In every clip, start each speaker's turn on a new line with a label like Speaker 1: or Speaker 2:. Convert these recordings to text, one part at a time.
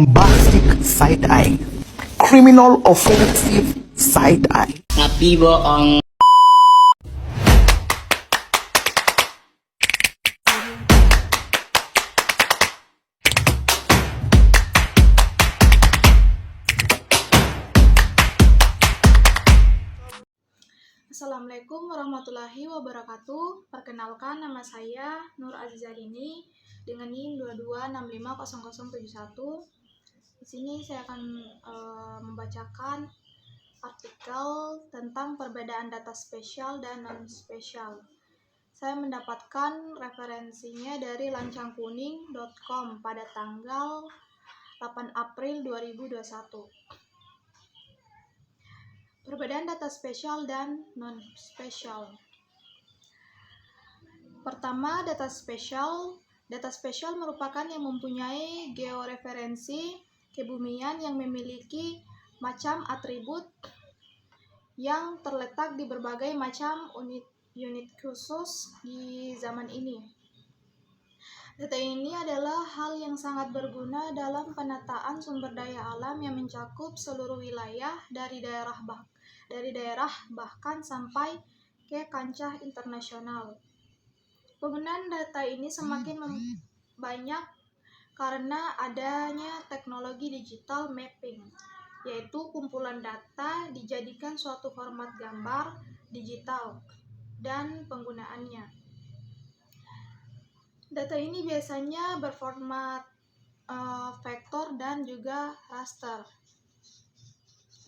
Speaker 1: bombastic side eye, criminal offensive side eye.
Speaker 2: Tapi bohong.
Speaker 3: Assalamualaikum warahmatullahi wabarakatuh. Perkenalkan, nama saya Nur Azizalini dengan NIM 22650071. Di sini saya akan membacakan artikel tentang perbedaan data spesial dan non-spesial. Saya mendapatkan referensinya dari lancangkuning.com pada tanggal 8 April 2021. Perbedaan data spesial dan non-spesial. Pertama, data spesial. Data spesial merupakan yang mempunyai georeferensi kebumian yang memiliki macam atribut yang terletak di berbagai macam unit khusus di zaman ini. Data ini adalah hal yang sangat berguna dalam penataan sumber daya alam yang mencakup seluruh wilayah dari daerah bahkan sampai ke kancah internasional. Penggunaan data ini semakin banyak karena adanya teknologi digital mapping, yaitu kumpulan data dijadikan suatu format gambar digital dan penggunaannya. Data ini biasanya berformat vektor dan juga raster.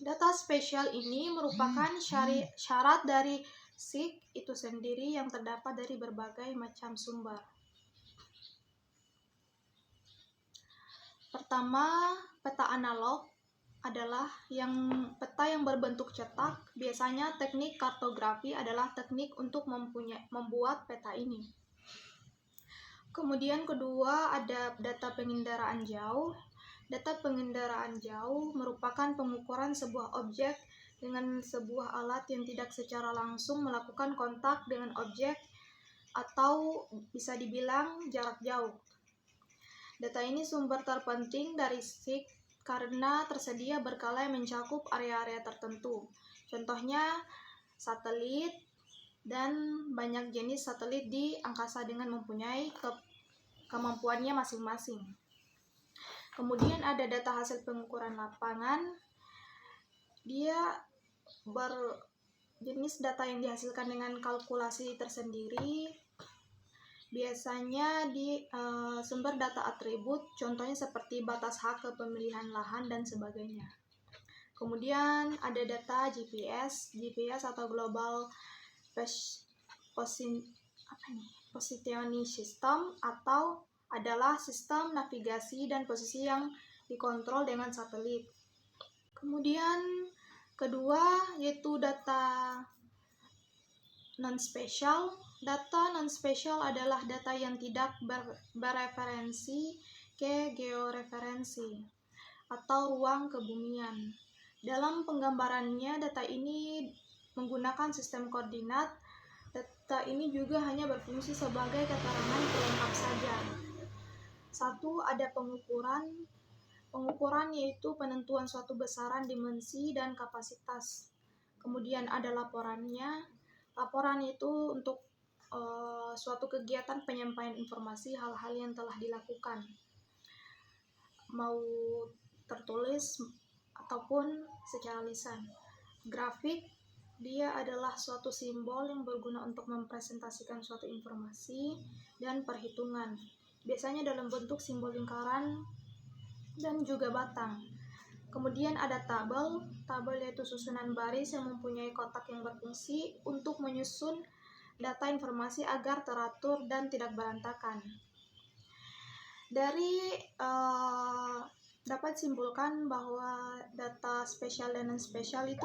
Speaker 3: Data spesial ini merupakan syarat dari SIG itu sendiri yang terdapat dari berbagai macam sumber. Pertama, peta analog adalah peta yang berbentuk cetak. Biasanya teknik kartografi adalah teknik untuk membuat peta ini. Kemudian kedua, ada data penginderaan jauh. Data penginderaan jauh merupakan pengukuran sebuah objek dengan sebuah alat yang tidak secara langsung melakukan kontak dengan objek atau bisa dibilang jarak jauh. Data ini sumber terpenting dari SIG karena tersedia berkala yang mencakup area-area tertentu. Contohnya satelit dan banyak jenis satelit di angkasa dengan mempunyai kemampuannya masing-masing. Kemudian ada data hasil pengukuran lapangan. Dia berjenis data yang dihasilkan dengan kalkulasi tersendiri. Biasanya di sumber data atribut, contohnya seperti batas hak kepemilikan lahan dan sebagainya. Kemudian ada data GPS atau Global Positioning System, atau adalah sistem navigasi dan posisi yang dikontrol dengan satelit. Kemudian kedua yaitu data non-spesial. Data non-spesial adalah data yang tidak bereferensi ke georeferensi atau ruang kebumian. Dalam penggambarannya, data ini menggunakan sistem koordinat. Data ini juga hanya berfungsi sebagai keterangan pelengkap saja. Satu, ada pengukuran. Pengukuran yaitu penentuan suatu besaran, dimensi, dan kapasitas. Kemudian ada laporannya. Laporan itu untuk suatu kegiatan penyampaian informasi hal-hal yang telah dilakukan, mau tertulis ataupun secara lisan. Grafik, dia adalah suatu simbol yang berguna untuk mempresentasikan suatu informasi dan perhitungan. Biasanya dalam bentuk simbol lingkaran dan juga batang. Kemudian ada tabel. Tabel yaitu susunan baris yang mempunyai kotak yang berfungsi untuk menyusun data informasi agar teratur dan tidak berantakan. Dari dapat simpulkan bahwa data spesial dan non-spesial itu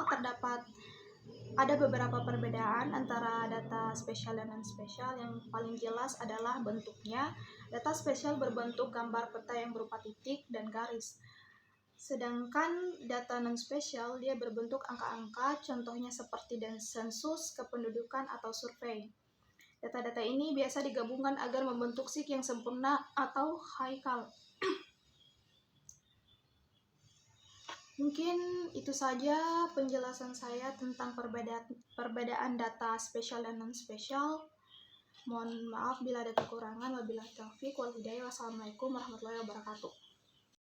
Speaker 3: ada beberapa perbedaan antara data spesial dan non-spesial. Yang paling jelas adalah bentuknya. Data spesial berbentuk gambar peta yang berupa titik dan garis. Sedangkan data non-spesial dia berbentuk angka-angka, contohnya seperti sensus, kependudukan, atau survei. Data-data ini biasa digabungkan agar membentuk SIG yang sempurna atau haikal. Mungkin itu saja penjelasan saya tentang perbedaan data spesial dan non-spesial. Mohon maaf bila ada kekurangan. Wabillahi taufiq wal hidayah. Wassalamualaikum warahmatullahi wabarakatuh.